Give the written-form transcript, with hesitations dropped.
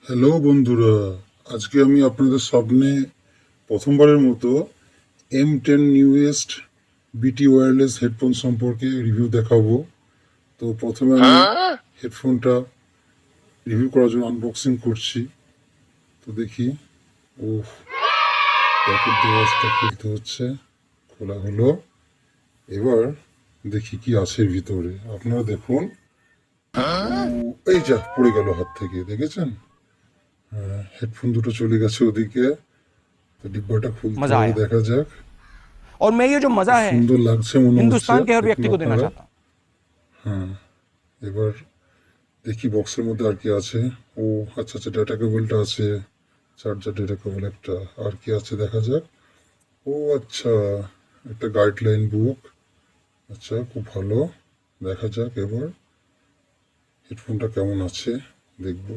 Hello বন্ধুরা, আজকে আমি আপনাদের সামনে প্রথমবারের মতো M10 নিউয়েস্ট বিটি ওয়্যারলেস হেডফোন সম্পর্কে রিভিউ দেখাবো। তো প্রথমে আমি হেডফোনটা রিভিউ করার জন্য আনবক্সিং করছি। তো দেখি, ও প্যাকেট ডিভাইসটা খুলতে হচ্ছে। খোলা হলো। এবার দেখি কি আছে ভিতরে। আপনারা দেখুন, এই যা পড়ে গেল হাত থেকে, দেখেছেন? হেডফোন দুটো চলে গেছে ওদিকে। তো ডিব্বাটা খুলতে मजा হবে, आया। দেখা যাক। और मैं ये जो খুব मजा है সুন্দর লাগছে মনে হচ্ছে, हिंदुस्तान के हर দেখুন व्यक्ति को देना আপনারা। चाहता हूं। হ্যাঁ, এবার দেখি বক্সের মধ্যে আর কি আছে। ও আচ্ছা আচ্ছা, ডেটা কেবলটা আছে, চার্জার ডেটা কেবল একটা। আর কি আছে দেখা যাক। ও আচ্ছা, একটা গাইডলাইন বুক। আচ্ছা, খুব ভালো। দেখা যাক এবার হেডফোনটা কেমন আছে, দেখবো।